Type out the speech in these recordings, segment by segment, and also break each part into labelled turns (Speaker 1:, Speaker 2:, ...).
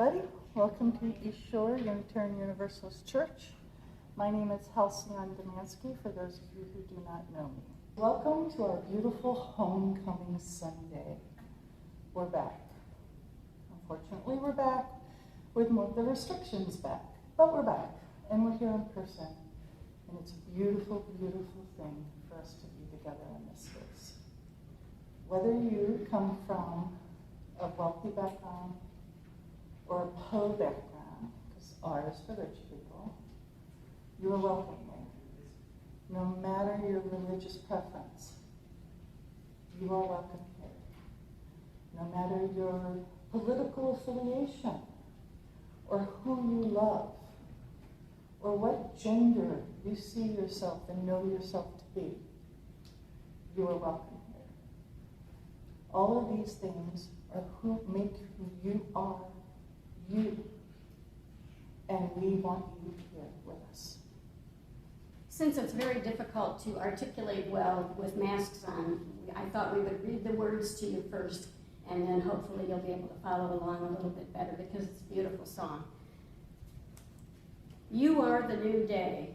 Speaker 1: everybody. Welcome to Shere Unitarian Universalist Church. My name is Halcyon Domanski, for those of you who do not know me. Welcome to our beautiful homecoming Sunday. We're back. Unfortunately, we're back with more of the restrictions back, but we're back, and we're here in person. And it's a beautiful, beautiful thing for us to be together in this space. Whether you come from a wealthy background or a poor background, because ours for rich people, you are welcome here. No matter your religious preference, you are welcome here. No matter your political affiliation, or who you love, or what gender you see yourself and know yourself to be, you are welcome here. All of these things are who make who you are, you. And we want you here with us.
Speaker 2: Since it's very difficult to articulate well with masks on, I thought we would read the words to you first, and then hopefully you'll be able to follow along a little bit better because it's a beautiful song. You are the new day.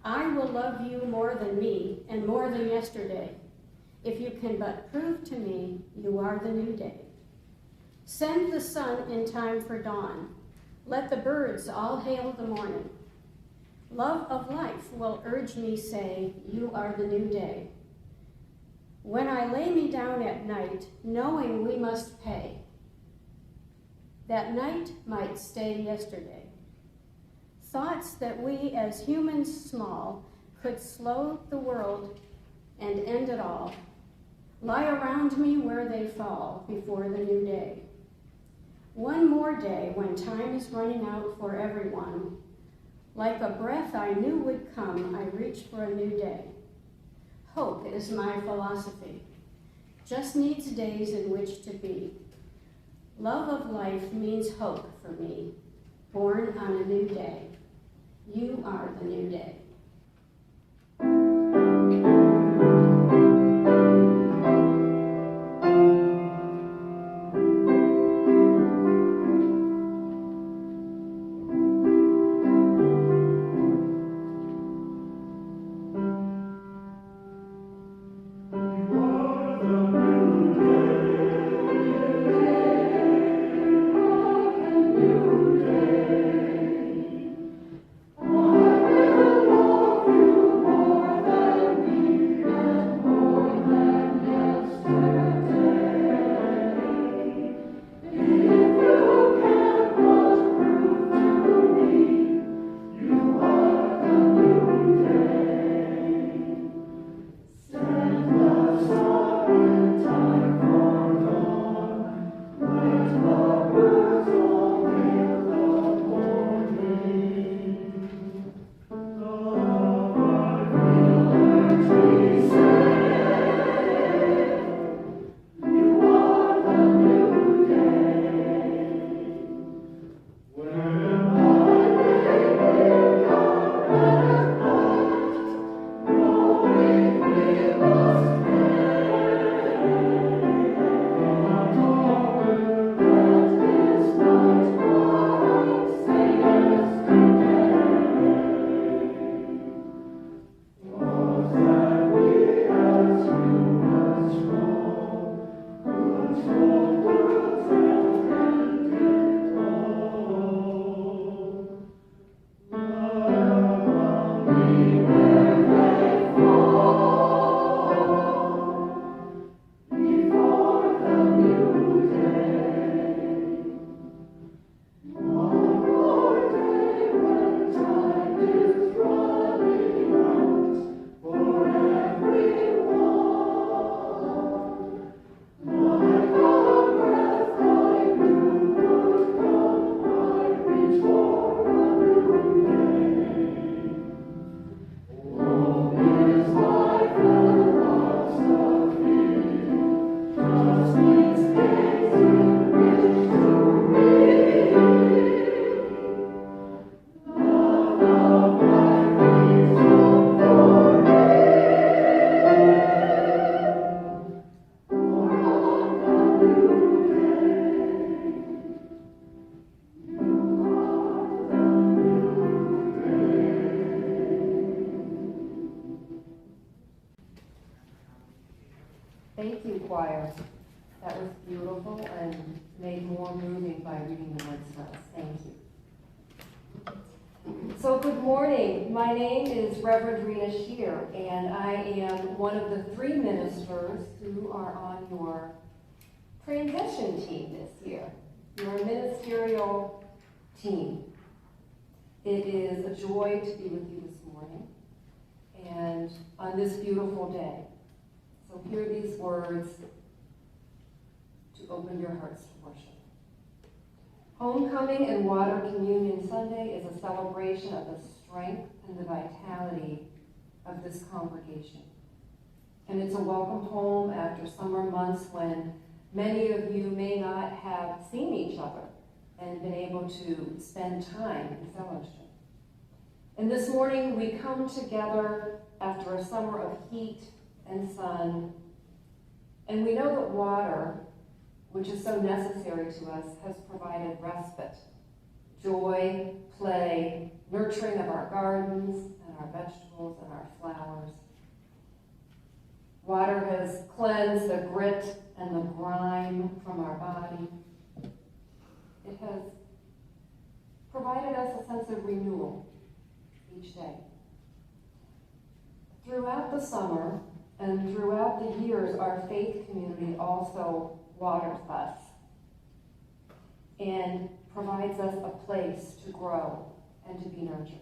Speaker 2: I will love you more than me and more than yesterday. If you can but prove to me you are the new day. Send the sun in time for dawn. Let the birds all hail the morning. Love of life will urge me say, you are the new day. When I lay me down at night, knowing we must pay, that night might stay yesterday. Thoughts that we as humans small could slow the world and end it all, lie around me where they fall before the new day. One more day when time is running out for everyone. Like a breath I knew would come, I reach for a new day. Hope is my philosophy. Just needs days in which to be. Love of life means hope for me, born on a new day. You are the new day.
Speaker 3: What will So good morning. My name is Reverend Rina, Shere, and I am one of the 3 ministers who are on your transition team this year, your ministerial team. It is a joy to be with you this morning and on this beautiful day. So hear these words to open your hearts to worship. Homecoming and Water Communion Sunday is a celebration of the strength and the vitality of this congregation. And it's a welcome home after summer months when many of you may not have seen each other and been able to spend time in fellowship. And this morning we come together after a summer of heat and sun, and we know that water, which is so necessary to us, has provided respite, joy, play, nurturing of our gardens and our vegetables and our flowers. Water has cleansed the grit and the grime from our body. It has provided us a sense of renewal each day. Throughout the summer and throughout the years, our faith community also waters us and provides us a place to grow and to be nurtured.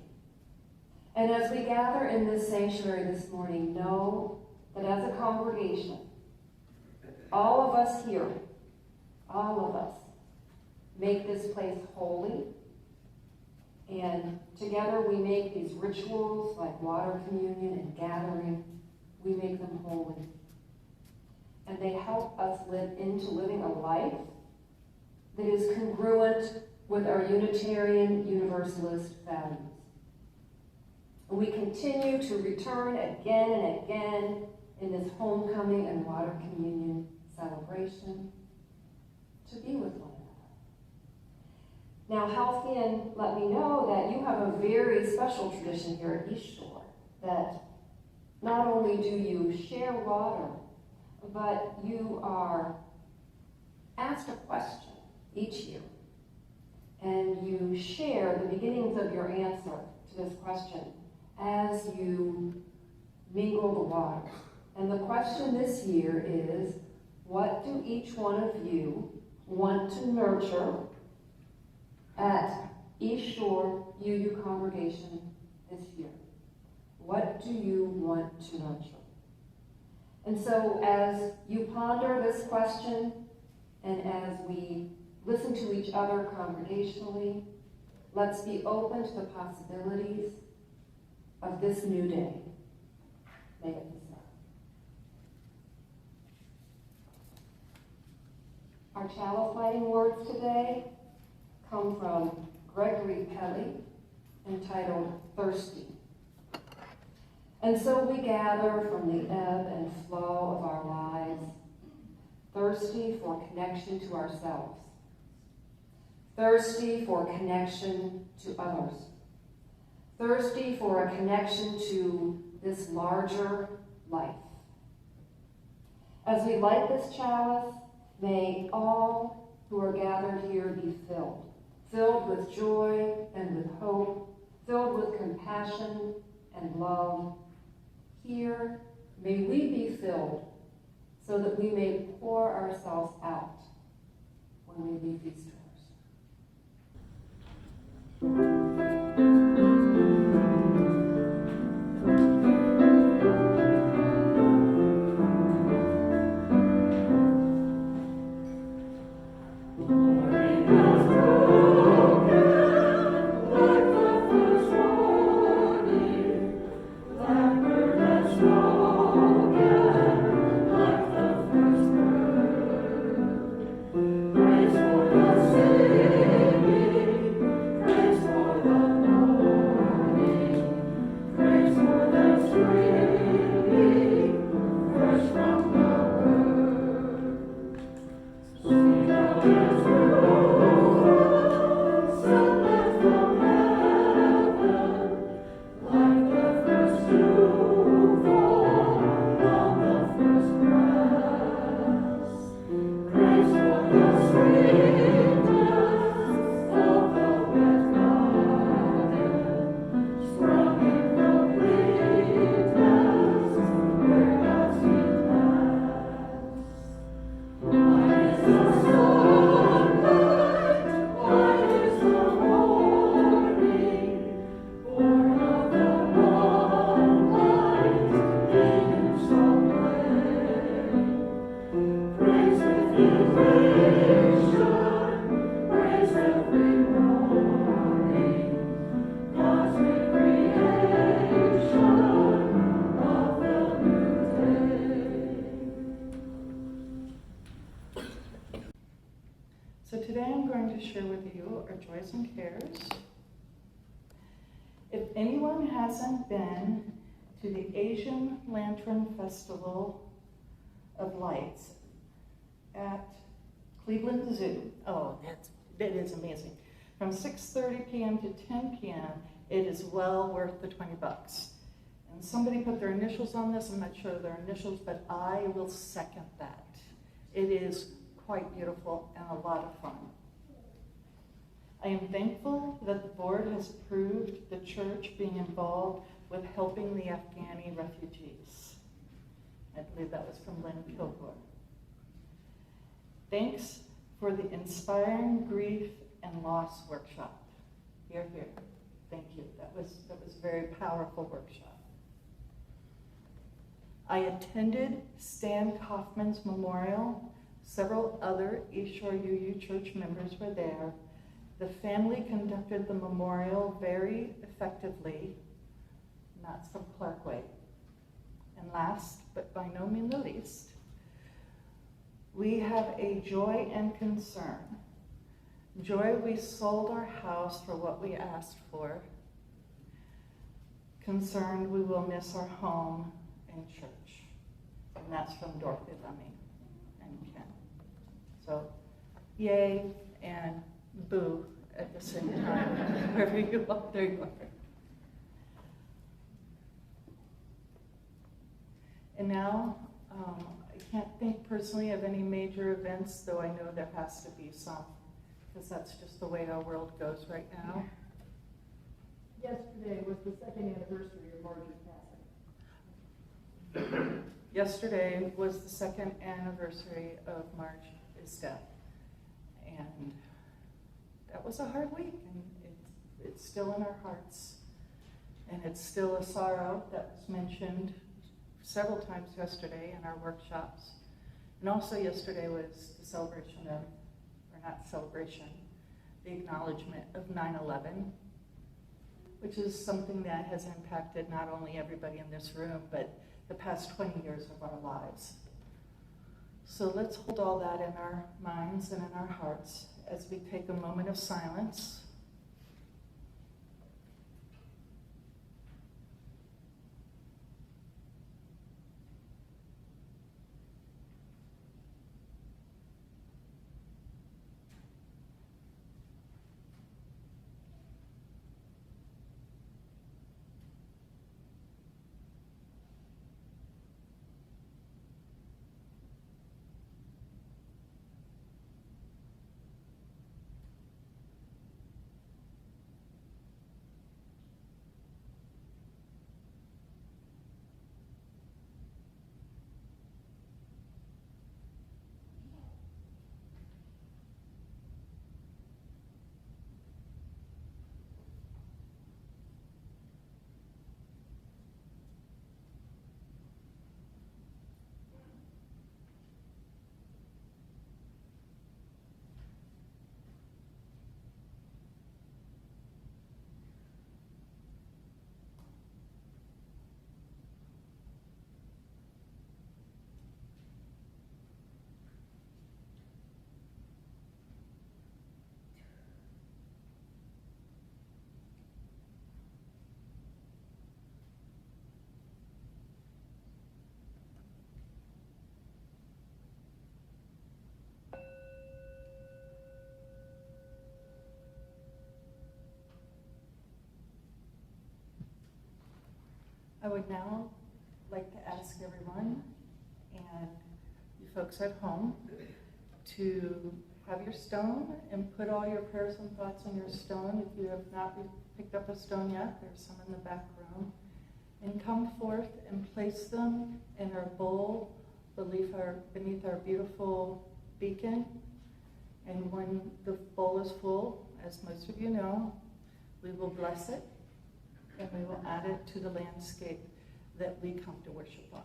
Speaker 3: And as we gather in this sanctuary this morning, know that as a congregation, all of us here, all of us, make this place holy. And together we make these rituals like water communion and gathering, we make them holy. And they help us live into living a life that is congruent with our Unitarian Universalist values. And we continue to return again and again in this homecoming and water communion celebration to be with one another. Now, Halcyon let me know that you have a very special tradition here at East Shore, that not only do you share water, but you are asked a question each year, and you share the beginnings of your answer to this question as you mingle the water. And the question this year is, what do each one of you want to nurture at East Shore UU congregation this year? What do you want to nurture? And so as you ponder this question, and as we listen to each other congregationally, let's be open to the possibilities of this new day. May it be so. Our chalice lighting words today come from Gregory Pelly, entitled Thirsty. And so we gather from the ebb and flow of our lives, thirsty for connection to ourselves, thirsty for connection to others, thirsty for a connection to this larger life. As we light this chalice, may all who are gathered here be filled with joy and with hope, filled with compassion and love. Here, may we be filled so that we may pour ourselves out when we leave these doors.
Speaker 4: Praise for the
Speaker 1: joys and cares. If anyone hasn't been to the Asian Lantern Festival of Lights at Cleveland Zoo, oh, that is amazing. From 6:30 p.m. to 10 p.m., it is well worth the $20. And somebody put their initials on this. I'm not sure of their initials, but I will second that. It is quite beautiful and a lot of fun. I am thankful that the board has approved the church being involved with helping the Afghani refugees. I believe that was from Lynn Kilgore. Thanks for the Inspiring Grief and Loss workshop. Hear, hear. Thank you. That was a very powerful workshop. I attended Stan Kaufman's memorial. Several other East Shore UU church members were there. The family conducted the memorial very effectively. And that's from Clarkway. And last, but by no means the least, we have a joy and concern. Joy, we sold our house for what we asked for. Concerned, we will miss our home and church. And that's from Dorothy Lemmy and Ken. So, yay and boo at the same time. Wherever you are, there you are. And now, I can't think personally of any major events, though I know there has to be some, because that's just the way our world goes right now.
Speaker 4: Yesterday was the second anniversary of Marge's passing.
Speaker 1: Yesterday was the second anniversary of Marge's death. And that was a hard week, and it's still in our hearts. And it's still a sorrow that was mentioned several times yesterday in our workshops. And also yesterday was the celebration of, or not celebration, the acknowledgement of 9/11, which is something that has impacted not only everybody in this room, but the past 20 years of our lives. So let's hold all that in our minds and in our hearts as we take a moment of silence. I would now like to ask everyone and you folks at home to have your stone and put all your prayers and thoughts on your stone. If you have not picked up a stone yet, there's some in the back room. And come forth and place them in our bowl beneath our beautiful beacon. And when the bowl is full, as most of you know, we will bless it and we will add it to the landscape that we come to worship on.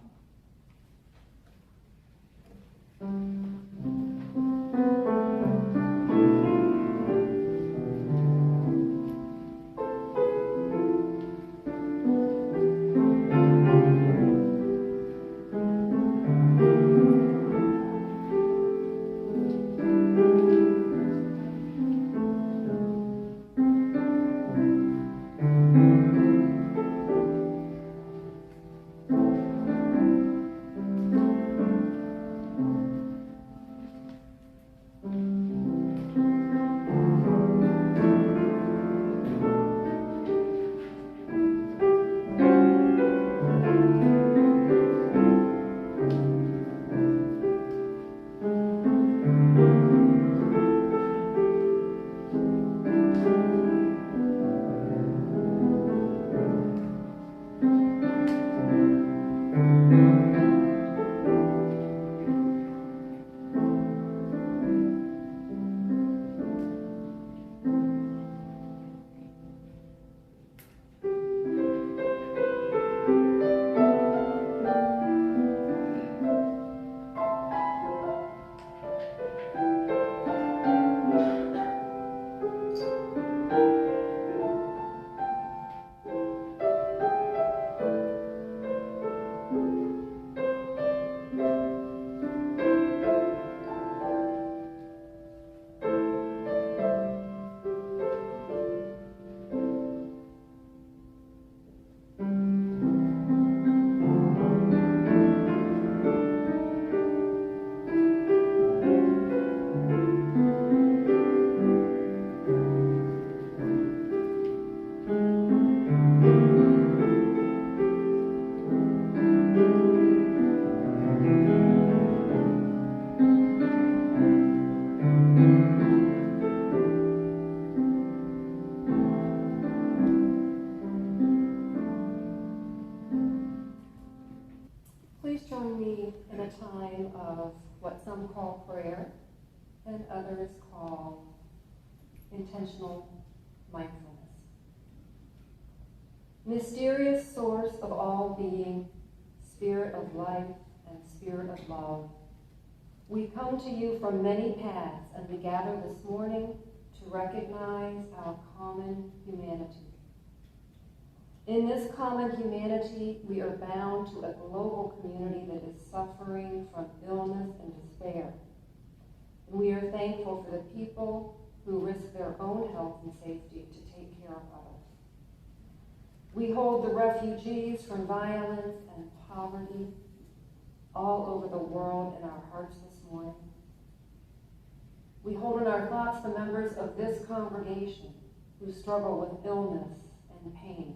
Speaker 3: a time of what some call prayer and others call intentional mindfulness. Mysterious source of all being, spirit of life and spirit of love, we come to you from many paths, and we gather this morning to recognize our common humanity. In this common humanity, we are bound to a global community that is suffering from illness and despair. And we are thankful for the people who risk their own health and safety to take care of others. We hold the refugees from violence and poverty all over the world in our hearts this morning. We hold in our thoughts the members of this congregation who struggle with illness and pain.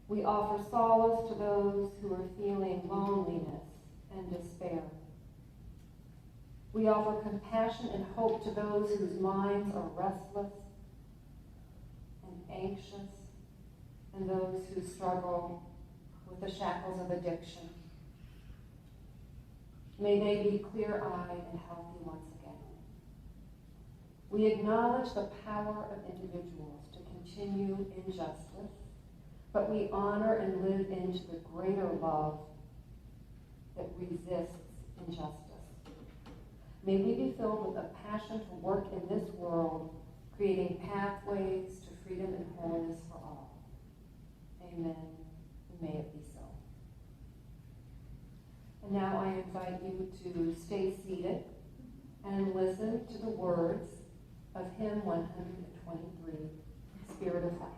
Speaker 3: We offer solace to those who are feeling loneliness and despair. We offer compassion and hope to those whose minds are restless and anxious, and those who struggle with the shackles of addiction. May they be clear-eyed and healthy once again. We acknowledge the power of individuals to continue injustice, but we honor and live into the greater love that resists injustice. May we be filled with a passion to work in this world, creating pathways to freedom and wholeness for all. Amen, and may it be so. And now I invite you to stay seated and listen to the words of hymn 123, Spirit of Life.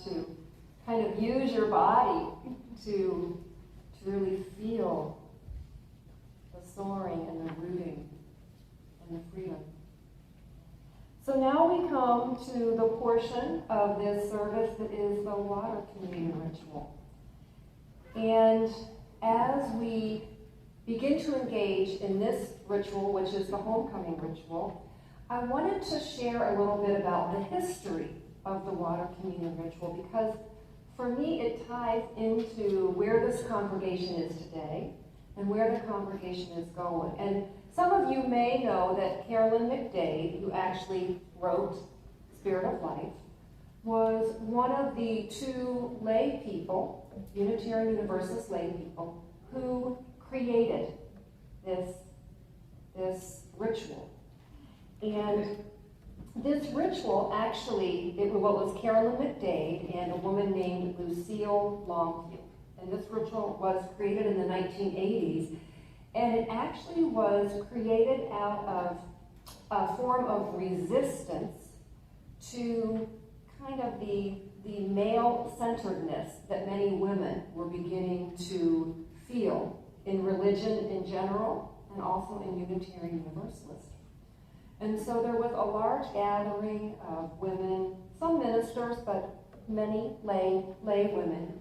Speaker 3: To kind of use your body to really feel the soaring and the rooting and the freedom. So now we come to the portion of this service that is the water communion ritual. And as we begin to engage in this ritual, which is the homecoming ritual, I wanted to share a little bit about the history of the water communion ritual, because for me it ties into where this congregation is today and where the congregation is going. And some of you may know that Carolyn McDade, who actually wrote Spirit of Life, was one of the two lay people, Unitarian Universalist lay people, who created this ritual. And this ritual actually, it was Carolyn McDade and a woman named Lucille Longfield. And this ritual was created in the 1980s. And it actually was created out of a form of resistance to kind of the male-centeredness that many women were beginning to feel in religion in general and also in Unitarian Universalist. And so there was a large gathering of women, some ministers, but many lay women,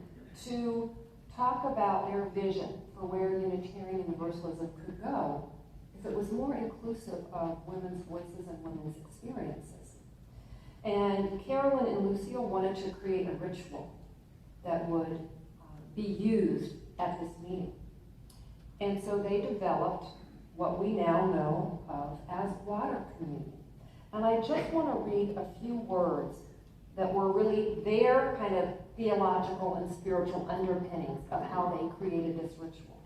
Speaker 3: to talk about their vision for where Unitarian Universalism could go if it was more inclusive of women's voices and women's experiences. And Carolyn and Lucille wanted to create a ritual that would be used at this meeting. And so they developed what we now know of as water communion. And I just want to read a few words that were really their kind of theological and spiritual underpinnings of how they created this ritual.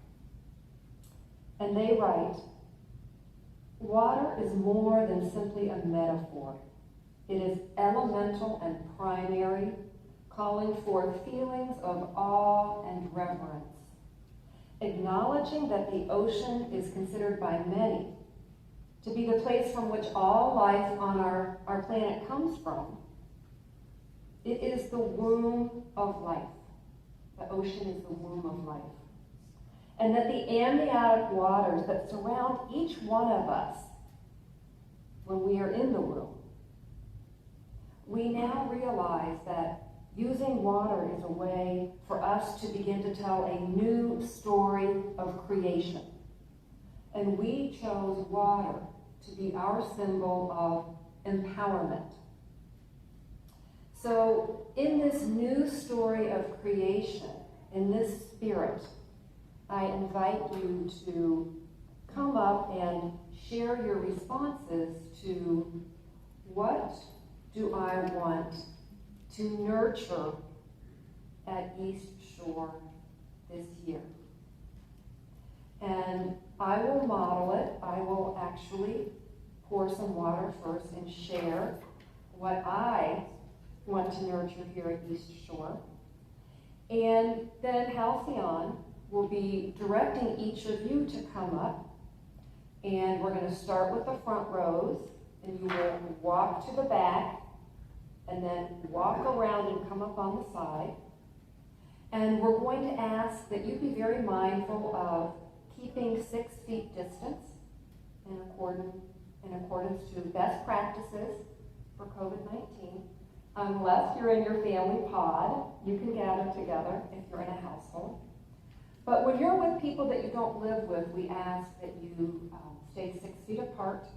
Speaker 3: And they write, "Water is more than simply a metaphor. It is elemental and primary, calling forth feelings of awe and reverence. Acknowledging that the ocean is considered by many to be the place from which all life on our planet comes from, it is the womb of life. The ocean is the womb of life. And that the amniotic waters that surround each one of us when we are in the womb, we now realize that using water is a way for us to begin to tell a new story of creation. And we chose water to be our symbol of empowerment. So in this new story of creation, in this spirit, I invite you to come up and share your responses to what do I want to nurture at East Shore this year. And I will model it. I will actually pour some water first and share what I want to nurture here at East Shore. And then Halcyon will be directing each of you to come up. And we're going to start with the front rows, and you will walk to the back, and then walk around and come up on the side. And we're going to ask that you be very mindful of keeping 6 feet distance in accordance to best practices for COVID-19. Unless you're in your family pod, you can gather together if you're in a household. But when you're with people that you don't live with, we ask that you stay 6 feet apart.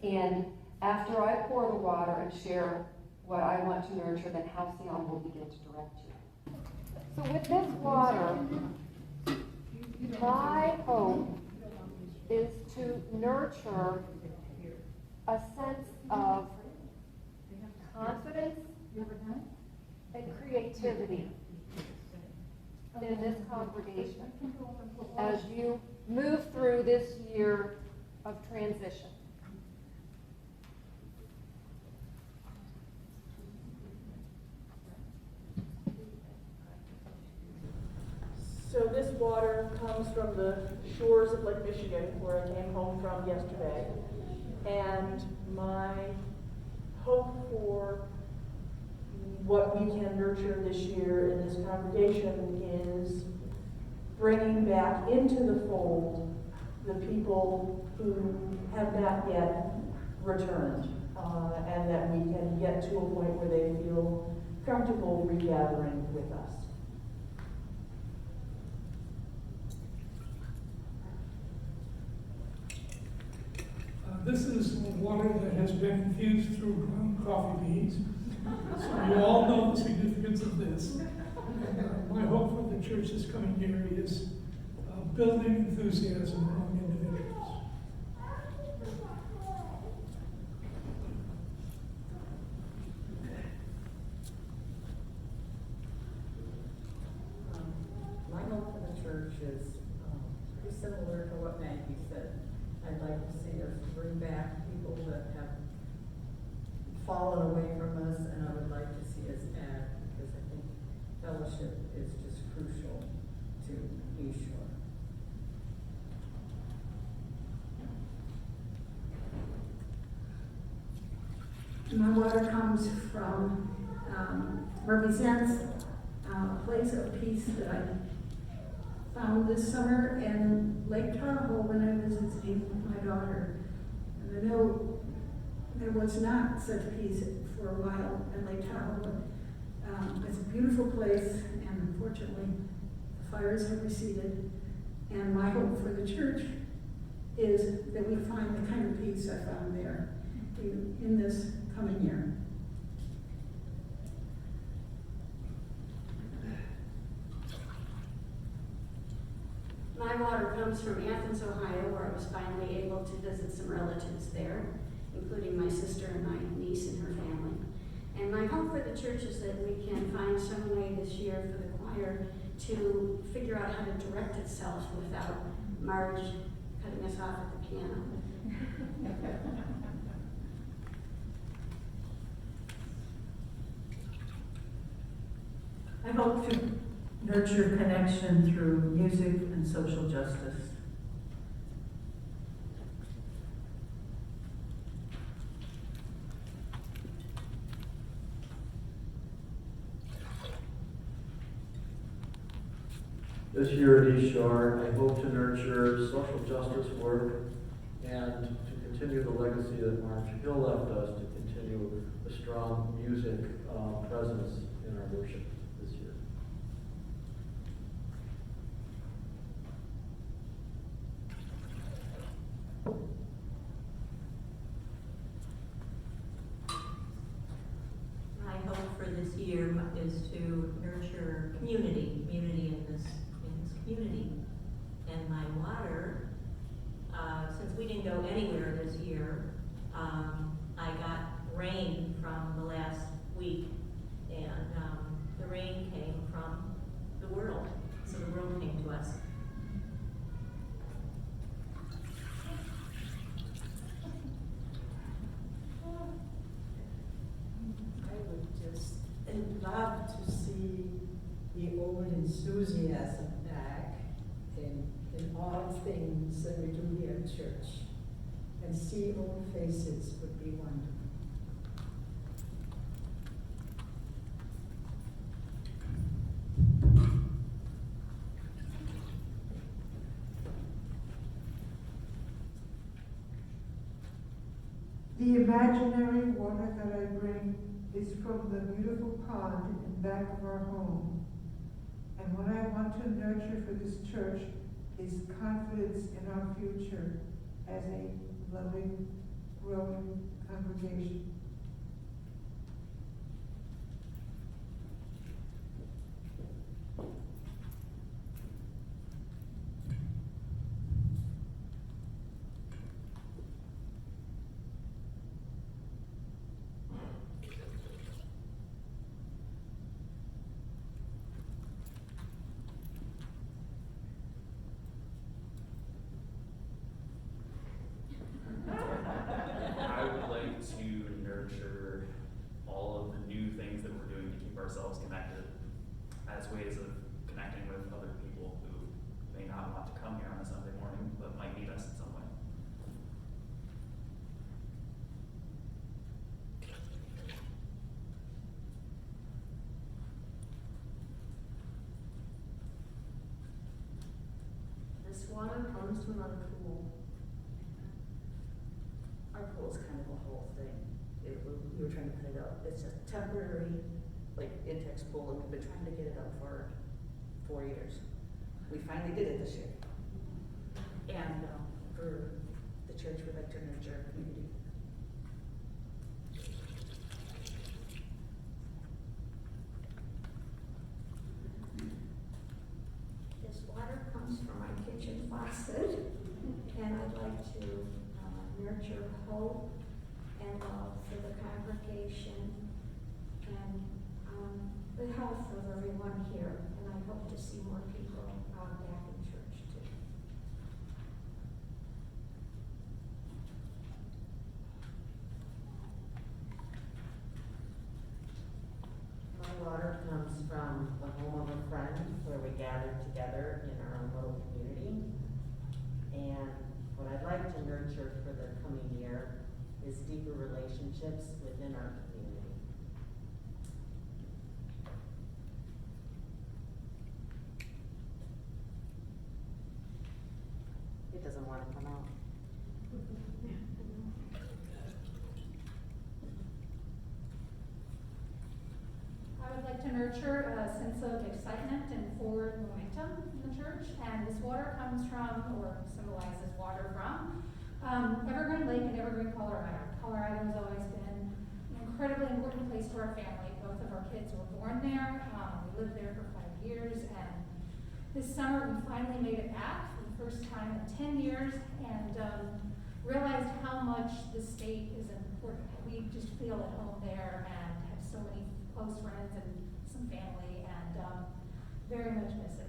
Speaker 3: And after I pour the water and share what I want to nurture, then Halcyon will begin to direct you. So with this water, my hope is to nurture a sense of confidence and creativity in this congregation as you move through this year of transition.
Speaker 4: So this water comes from the shores of Lake Michigan, where I came home from yesterday. And my hope for what we can nurture this year in this congregation is bringing back into the fold the people who have not yet returned, and that we can get to a point where they feel comfortable regathering with us.
Speaker 5: This is water that has been infused through ground coffee beans. So you all know the significance of this. My hope for the church this coming year is building enthusiasm among individuals.
Speaker 6: My hope for the church is pretty similar to what Maggie said. I'd like to see us bring back people that have fallen away from us, and I would like to see us add, because I think fellowship is just crucial to East Shore.
Speaker 7: My water comes from, represents a place of peace that I found this summer in Lake Tahoe when I was visiting my daughter. And I know there was not such peace for a while in Lake Tahoe, but it's a beautiful place, and unfortunately the fires have receded. And my hope for the church is that we find the kind of peace I found there in this coming year.
Speaker 8: My
Speaker 2: water comes from Athens, Ohio, where I was finally able to visit some relatives there, including my sister and my niece and her family. And my hope for the church is that we can find some way this year for the choir to figure out how to direct itself without Marge cutting us off at the piano.
Speaker 6: I hope to nurture connection through music and social justice.
Speaker 8: This year at East Shore, I hope to nurture social justice work and to continue the legacy that Marge Hill left us, to continue the strong music presence in our worship this year.
Speaker 9: My hope for this year is to nurture community in this community. And my water, since we didn't go anywhere this year, I got rain from the last week, and the rain came from the world, so the world came to us.
Speaker 10: I would just love to see the old enthusiasm back in all things that we do here at church. And see old faces would be wonderful.
Speaker 11: The imaginary water that I bring is from the beautiful pond in back of our home. And what I want to nurture for this church is confidence in our future as a loving, growing congregation.
Speaker 12: I would like to nurture all of the new things that we're doing to keep ourselves connected as ways of connecting with other people who may not want to come here on a Sunday morning, but might need us in some way.
Speaker 13: This water comes from our pool. Our pool is kind of a whole thing. We were trying to put it up. It's a temporary, like, Intex pool, and we've been trying to get it up for 4 years. We finally did it this year. And for the church, we'd like to nurture our community.
Speaker 7: This water comes from my kitchen faucet, and I'd like to nurture hope and love for the congregation and the health of everyone here. And I hope to see more people back in church too.
Speaker 10: My water comes from the home of a friend where we gather together in our own little community. And what I'd like to nurture for the coming year is deeper relationships within our community. It doesn't want to come out.
Speaker 14: I would like to nurture a sense of excitement and forward momentum in the church, and this water comes from, or symbolizes water from, Evergreen Lake in Evergreen, Colorado. Colorado has always been an incredibly important place to our family. Both of our kids were born there. We lived there for 5 years, and this summer we finally made it back. We first time in 10 years, and realized how much the state is important. We just feel at home there and have so many close friends and some family, and very much miss it.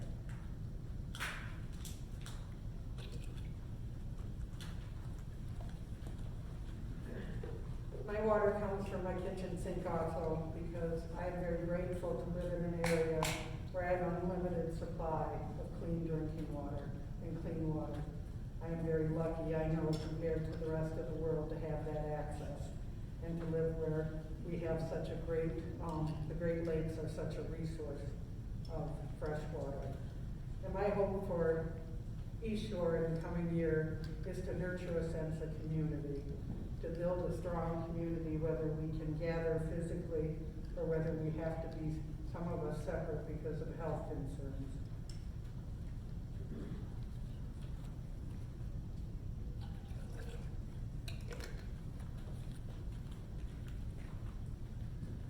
Speaker 15: My water comes from my kitchen sink also, because I'm very grateful to live in an area where I have unlimited supply of clean drinking water and clean water. I am very lucky, I know, compared to the rest of the world, to have that access and to live where we have such a great, the Great Lakes are such a resource of fresh water. And my hope for East Shore in the coming year is to nurture a sense of community, to build a strong community, whether we can gather physically or whether we have to be, some of us, separate because of health concerns.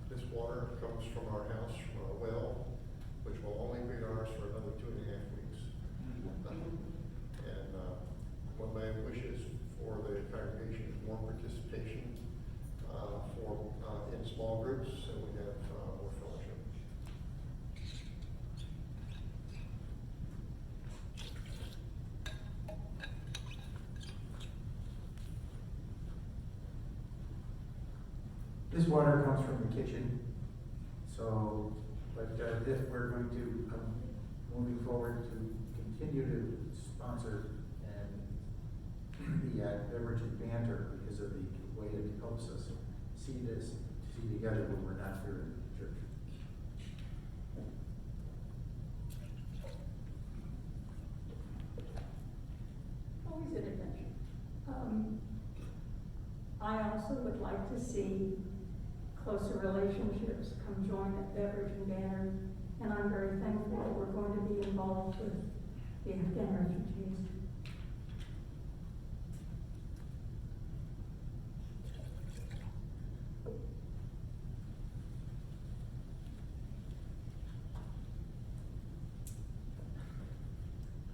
Speaker 16: This water comes from our house, from our well, which will only be ours for another 2.5 weeks. And one of my wishes for the congregation is more participation in small groups, so we have more fellowship.
Speaker 17: This water comes from the kitchen, so, but if we're going to, moving forward, to continue to sponsor and the beverage and banter because of the way it helps us see together when we're not here in the church.
Speaker 7: Always an adventure. I also would like to see closer relationships come join at Beverage and Banner, and I'm very thankful that we're going to be involved with the Afghan refugees.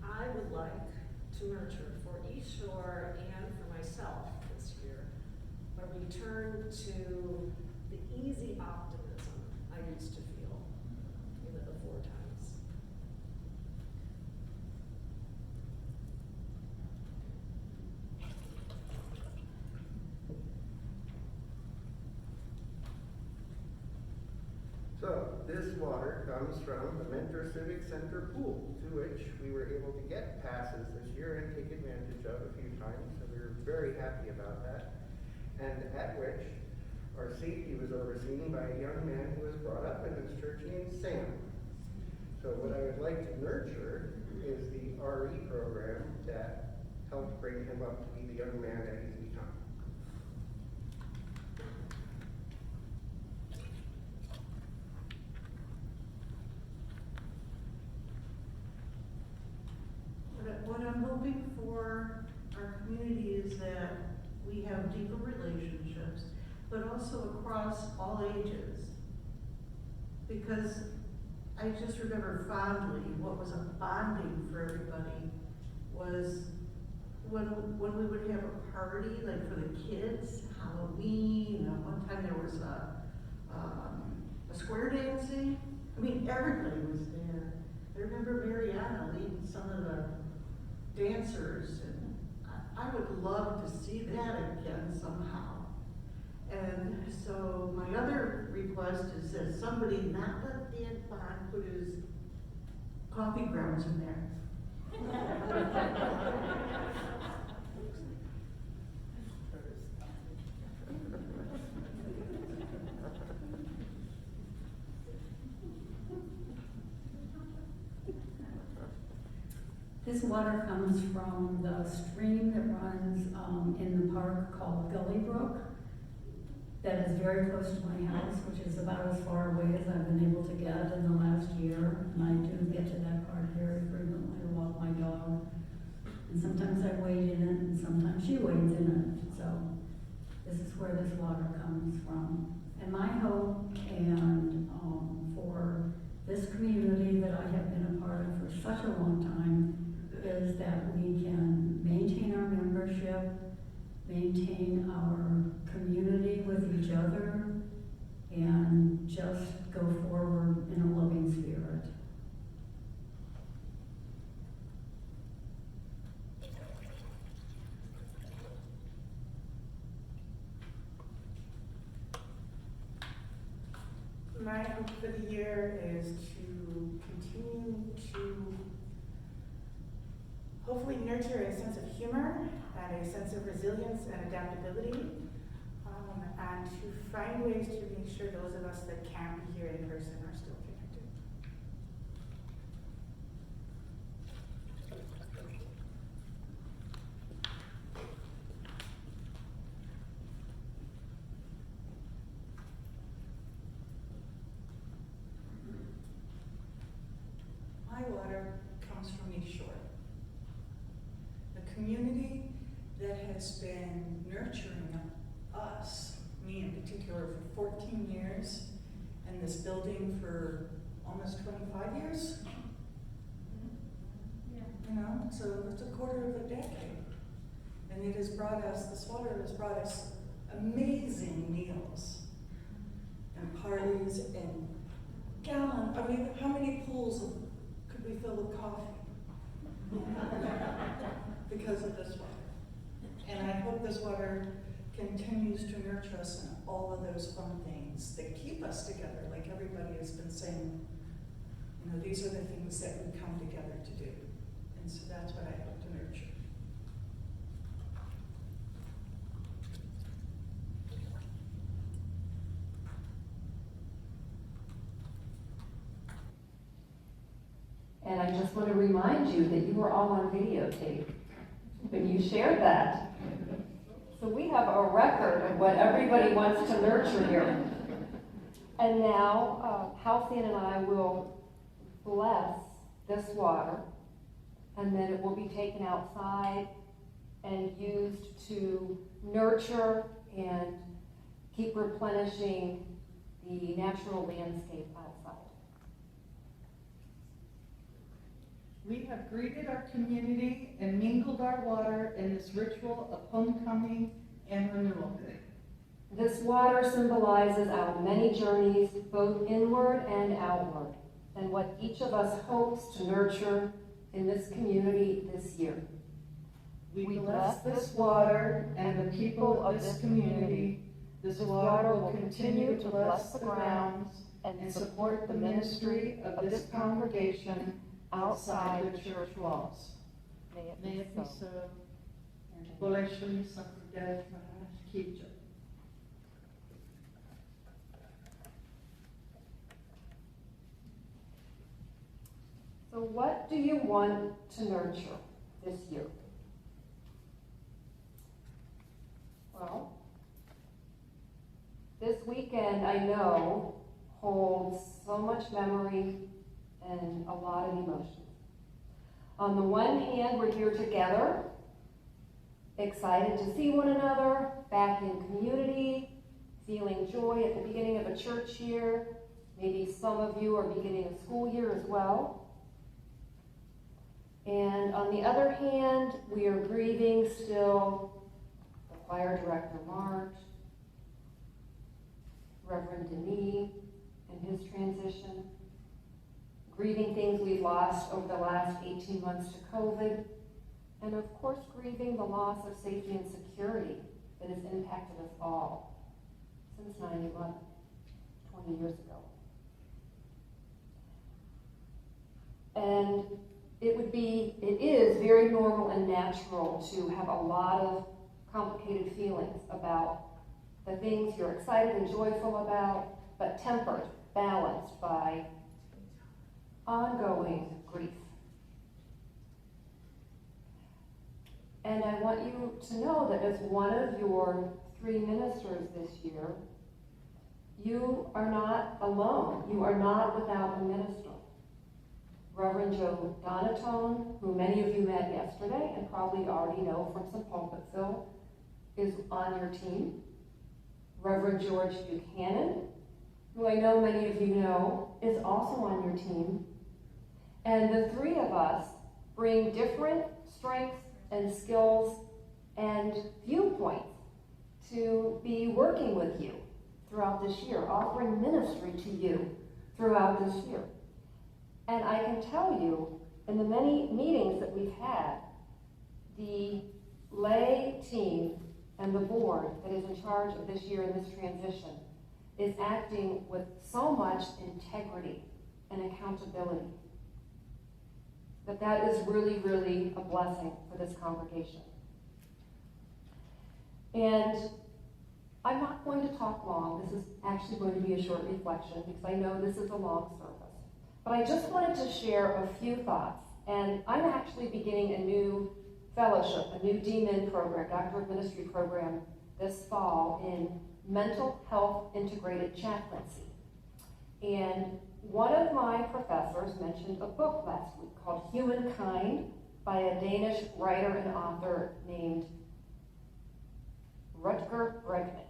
Speaker 18: I would like to nurture for East Shore and for myself this year a return to the easy optimism I used to feel in the before times.
Speaker 19: So this water comes from the Mentor Civic Center pool, to which we were able to get passes this year and take advantage of a few times, so we were very happy about that. And at which our safety was overseen by a young man who was brought up in this church named Sam. So what I would like to nurture is the RE program that helped bring him up to be the young man that he's become.
Speaker 6: What I'm hoping for our community is that we have deeper relationships, but also across all ages. Because I just remember fondly what was a bonding for everybody was when we would have a party, like for the kids, Halloween, and one time there was a square dancing. I mean, everybody was there. I remember Mariana leading some of the dancers, and I would love to see that again somehow. And so my other request is that somebody not let Dan Bond put his coffee grounds in there.
Speaker 7: This water comes from the stream that runs in the park called Gully Brook. That is very close to my house, which is about as far away as I've been able to get in the last year. And I do get to that park very frequently to walk my dog. And sometimes I wade in it, and sometimes she wades in it. So this is where this water comes from. And my hope and for this community that I have been a part of for such a long time is that we can maintain our membership, maintain our community with each other, and just go forward in a loving spirit.
Speaker 15: My hope for the year is to continue to hopefully nurture a sense of humor and a sense of resilience and adaptability, and to find ways to make sure those of us that can't be here in person are still connected.
Speaker 20: My water comes from East Shore, a community that has been nurturing us, me in particular, for 14 years, and this building for almost 25 years. You know, so it's a quarter of a decade. And it has brought us, this water has brought us amazing meals and parties and I mean, how many pools could we fill with coffee? Because of this water. And I hope this water continues to nurture us in all of those fun things that keep us together, like everybody has been saying. You know, these are the things that we come together to do. And so that's what I hope to nurture.
Speaker 3: And I just want to remind you that you were all on videotape when you shared that. So we have a record of what everybody wants to nurture here. And now, Halcyon and I will bless this water, and then it will be taken outside and used to nurture and keep replenishing the natural landscape outside.
Speaker 1: We have greeted our community and mingled our water in this ritual of homecoming and renewal.
Speaker 3: This water symbolizes our many journeys, both inward and outward, and what each of us hopes to nurture in this community this year.
Speaker 1: We bless this water and the people of this community. This water will continue to bless the grounds and support the ministry of this congregation outside the church walls. May it be so. Bolești să puteți chice.
Speaker 3: So what do you want to nurture this year? Well, this weekend, I know, holds so much memory and a lot of emotions. On the one hand, we're here together, excited to see one another, back in community, feeling joy at the beginning of a church year. Maybe some of you are beginning a school year as well. And on the other hand, we are grieving still the choir director Marge, Reverend Denis and his transition, grieving things we've lost over the last 18 months to COVID, and of course grieving the loss of safety and security that has impacted us all since 9/11, 20 years ago. And it is very normal and natural to have a lot of complicated feelings about the things you're excited and joyful about, but tempered, balanced by ongoing grief. And I want you to know that as one of your 3 ministers this year, you are not alone. You are not without a minister. Reverend Joe Donatone, who many of you met yesterday and probably already know from some pulpitfill, is on your team. Reverend George Buchanan, who I know many of you know, is also on your team. And the 3 of us bring different strengths and skills and viewpoints to be working with you throughout this year, offering ministry to you throughout this year. And I can tell you, in the many meetings that we've had, the lay team and the board that is in charge of this year and this transition is acting with so much integrity and accountability that is really, really a blessing for this congregation. And I'm not going to talk long. This is actually going to be a short reflection because I know this is a long service. But I just wanted to share a few thoughts. And I'm actually beginning a new fellowship, a new DMIN program, Doctor of Ministry program, this fall in mental health integrated chaplaincy. And one of my professors mentioned a book last week called Humankind by a Danish writer and author named Rutger Bregman.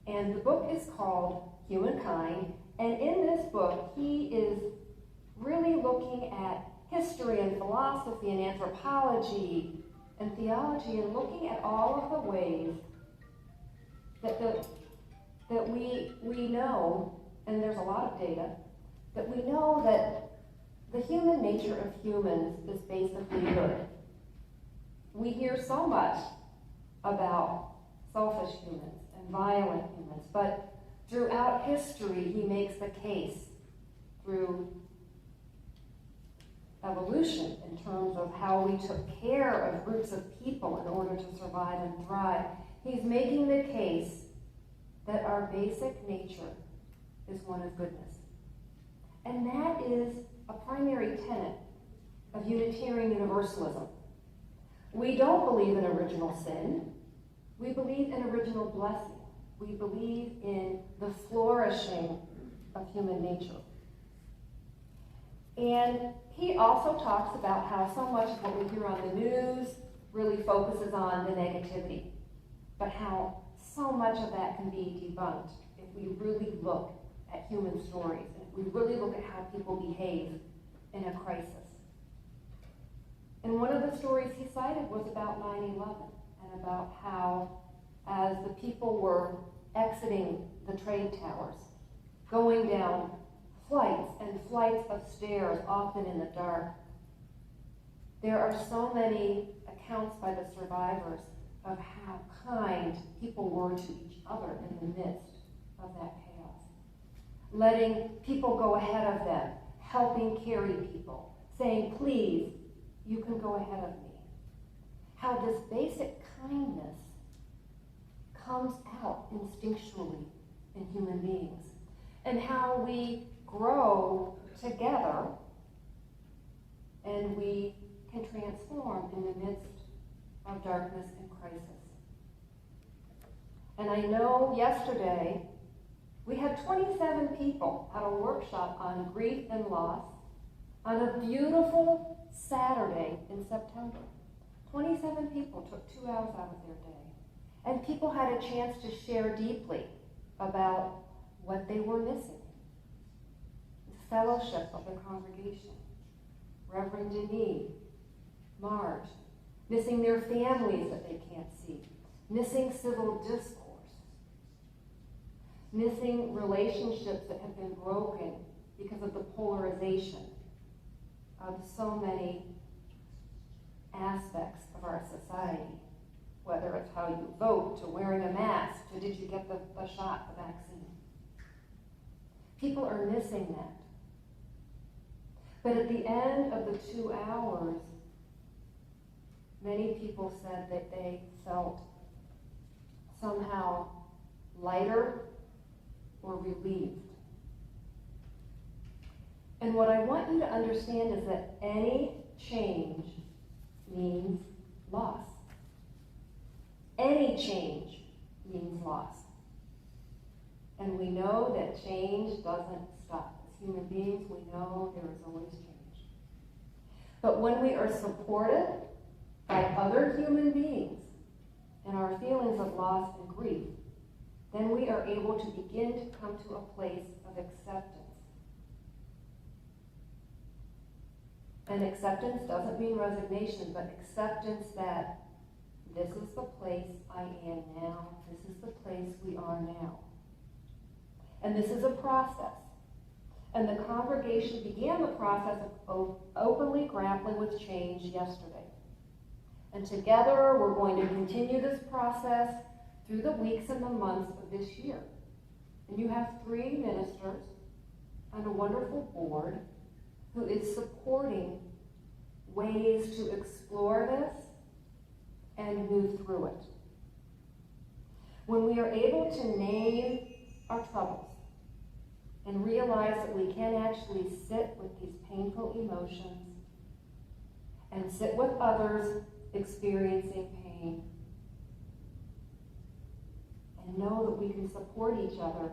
Speaker 3: And the book is called Humankind, and in this book he is really looking at history and philosophy and anthropology and theology and looking at all of the ways that we know, and there's a lot of data, that we know that the human nature of humans is basically good. We hear so much about selfish humans and violent humans, but throughout history he makes the case through evolution in terms of how we took care of groups of people in order to survive and thrive. He's making the case that our basic nature is one of goodness. And that is a primary tenet of Unitarian Universalism. We don't believe in original sin. We believe in original blessing. We believe in the flourishing of human nature. And he also talks about how so much of what we hear on the news really focuses on the negativity, but how so much of that can be debunked if we really look at human stories, and if we really look at how people behave in a crisis. And one of the stories he cited was about 9/11 and about how, as the people were exiting the trade towers, going down flights and flights of stairs, often in the dark, there are so many accounts by the survivors of how kind people were to each other in the midst of that chaos. Letting people go ahead of them, helping carry people, saying, please, you can go ahead of me. How this basic kindness comes out instinctually in human beings. And how we grow together and we can transform in the midst of darkness and crisis. And I know yesterday we had 27 people at a workshop on grief and loss on a beautiful Saturday in September. 27 people took 2 hours out of their day. And people had a chance to share deeply about what they were missing. The fellowship of the congregation. Reverend Denis, Marge, missing their families that they can't see, missing civil discourse, missing relationships that have been broken because of the polarization of so many aspects of our society, whether it's how you vote, to wearing a mask, to did you get the shot, the vaccine. People are missing that. But at the end of the 2 hours, many people said that they felt somehow lighter or relieved. And what I want you to understand is that any change means loss. Any change means loss. And we know that change doesn't stop. As human beings, we know there is always change. But when we are supported by other human beings in our feelings of loss and grief, then we are able to begin to come to a place of acceptance. And acceptance doesn't mean resignation, but acceptance that this is the place I am now. This is the place we are now. And this is a process. And the congregation began the process of openly grappling with change yesterday. And together we're going to continue this process through the weeks and the months of this year. And you have 3 ministers and a wonderful board who is supporting ways to explore this and move through it. When we are able to name our troubles and realize that we can actually sit with these painful emotions and sit with others experiencing pain and know that we can support each other,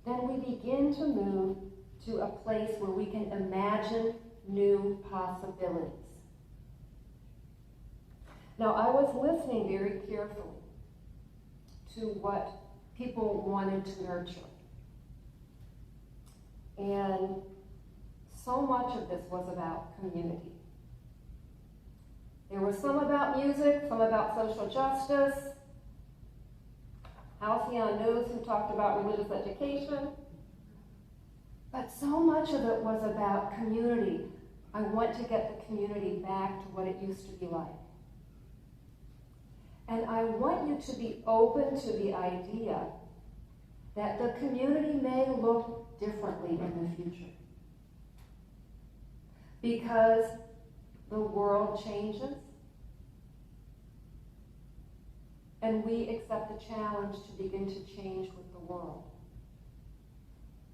Speaker 3: then we begin to move to a place where we can imagine new possibilities. Now, I was listening very carefully to what people wanted to nurture. And so much of this was about community. There was some about music, some about social justice. Halcyon knows who talked about religious education. But so much of it was about community. I want to get the community back to what it used to be like. And I want you to be open to the idea that the community may look differently in the future. Because the world changes, and we accept the challenge to begin to change with the world.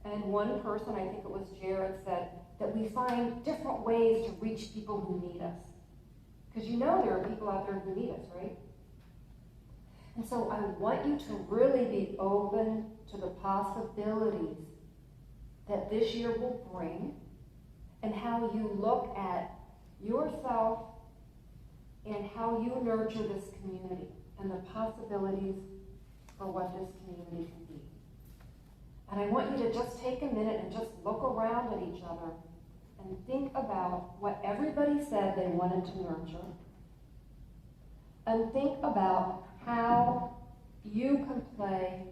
Speaker 3: And one person, I think it was Jared, said that we find different ways to reach people who need us. Because you know there are people out there who need us, right? And so I want you to really be open to the possibilities that this year will bring and how you look at yourself and how you nurture this community and the possibilities for what this community can be. And I want you to just take a minute and just look around at each other and think about what everybody said they wanted to nurture. And think about how you can play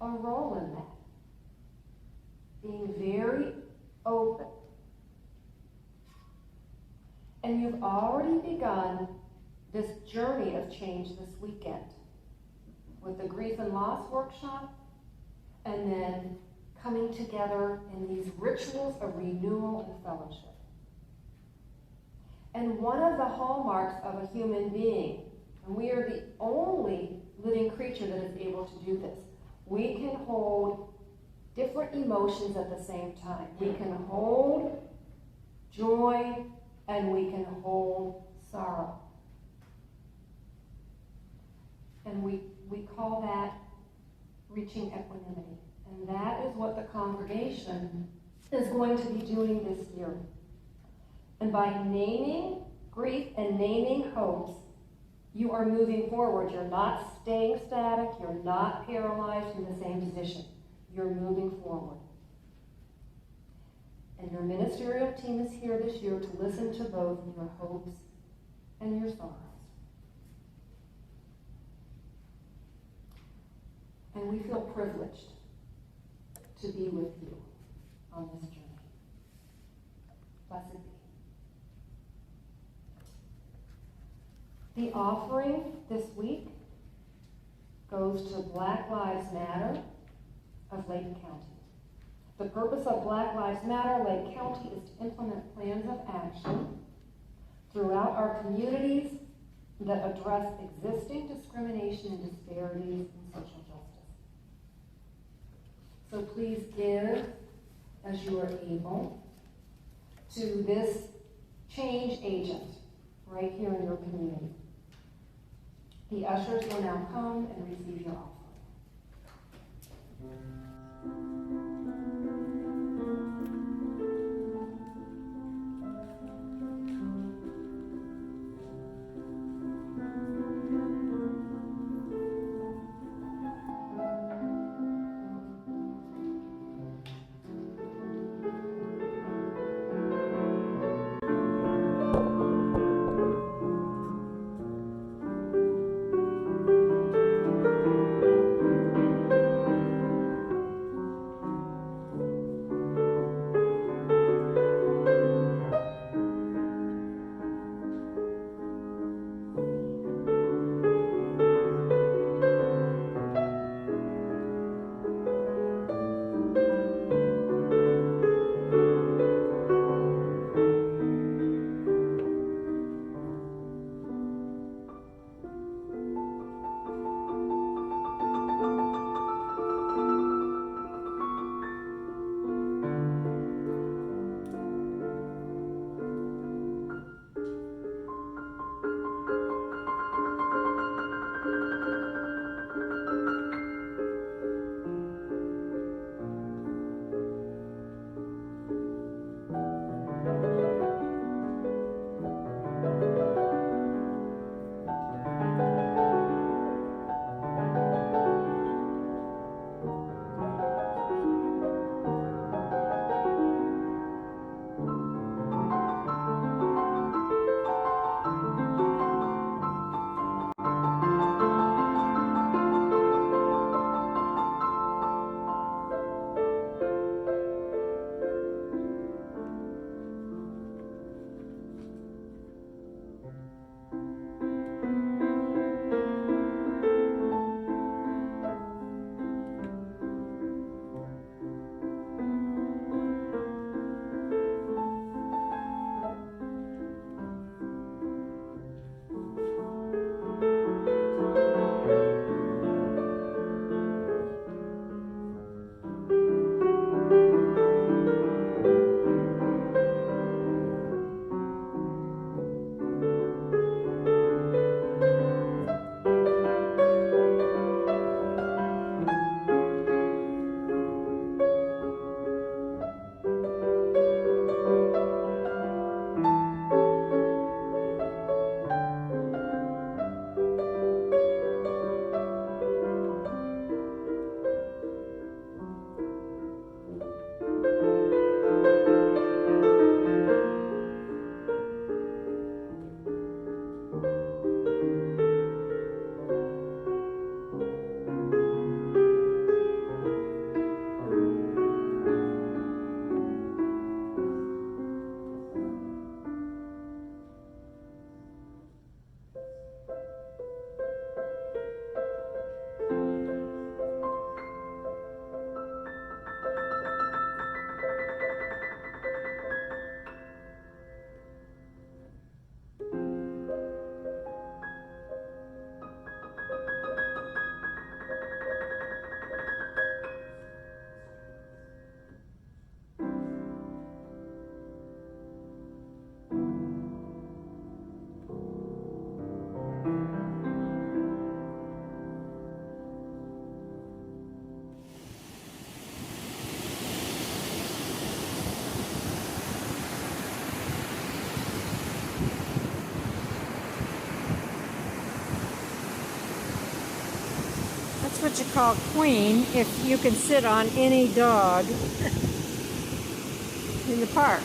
Speaker 3: a role in that. Being very open. And you've already begun this journey of change this weekend with the Grief and Loss workshop, and then coming together in these rituals of renewal and fellowship. And one of the hallmarks of a human being, and we are the only living creature that is able to do this, we can hold different emotions at the same time. We can hold joy and we can hold sorrow. And we call that reaching equanimity. And that is what the congregation is going to be doing this year. And by naming grief and naming hopes, you are moving forward. You're not staying static. You're not paralyzed in the same position. You're moving forward. And your ministerial team is here this year to listen to both your hopes and your sorrows. And we feel privileged to be with you on this journey. Blessed be. The offering this week goes to Black Lives Matter of Lake County. The purpose of Black Lives Matter Lake County is to implement plans of action throughout our communities that address existing discrimination and disparities in social justice. So please give as you are able to this change agent right here in your community. The ushers will now come and receive your offering.
Speaker 21: what you call queen if you can sit on any dog in the park.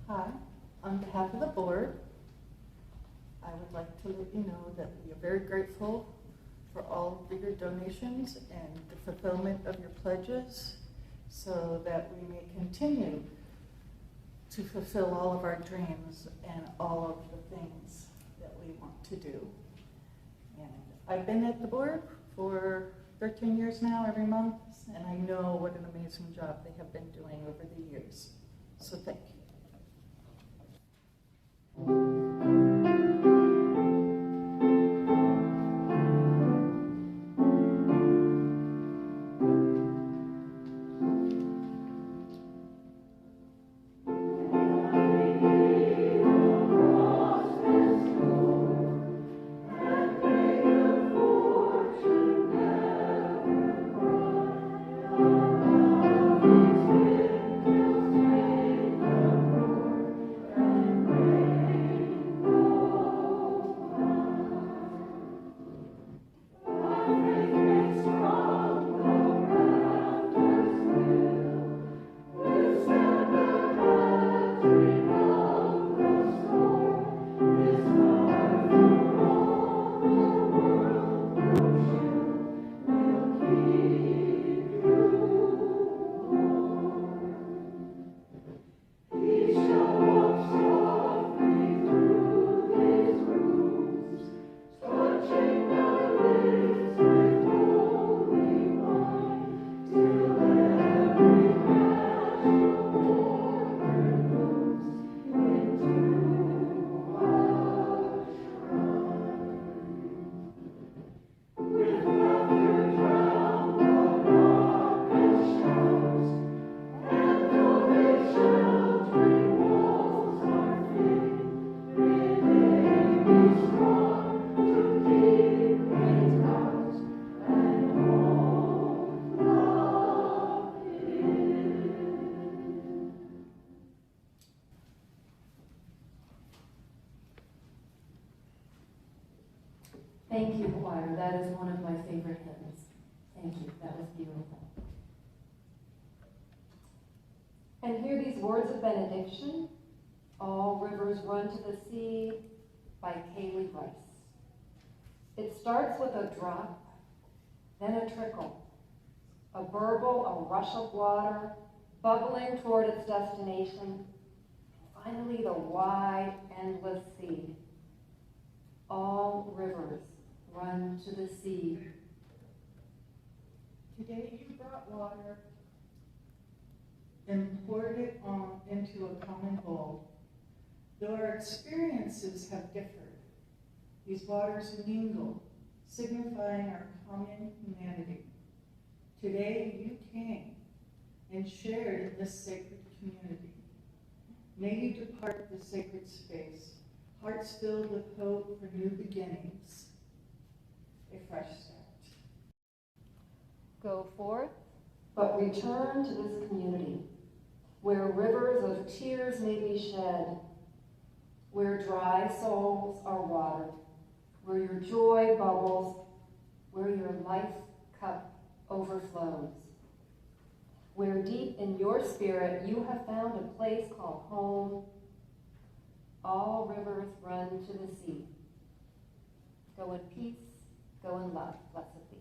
Speaker 1: Hi, on behalf of the board, I would like to let you know that we are very grateful for all of your donations and the fulfillment of your pledges so that we may continue to fulfill all of our dreams and all of the things that we want to do. And I've been at the board for 13 years now, every month, and I know what an amazing job they have been doing over the years. So thank you.
Speaker 3: Thank you, choir. That is one of my favorite hymns. Thank you. That was beautiful. And hear these words of benediction. All rivers run to the sea by Kaylee Rice. It starts with a drop, then a trickle, a burble, a rush of water, bubbling toward its destination, and finally the wide, endless sea. All rivers run to the sea.
Speaker 1: Today you brought water and poured it on into a common bowl. Though our experiences have differed, these waters mingle, signifying our common humanity. Today you came and shared in this sacred community. May you depart the sacred space, hearts filled with hope for new beginnings, a fresh start.
Speaker 3: Go forth, but return to this community, where rivers of tears may be shed, where dry souls are watered, where your joy bubbles, where your life cup overflows, where deep in your spirit you have found a place called home. All rivers run to the sea. Go in peace, go in love. Blessed be.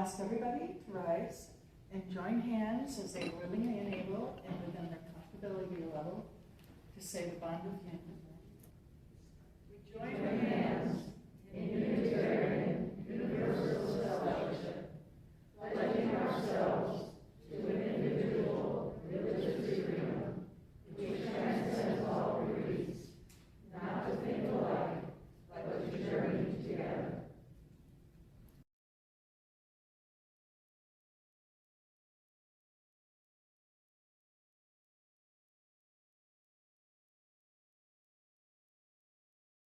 Speaker 1: ask everybody to rise and join hands as they willingly and able and within their comfortability level to say the bond of union. We join hands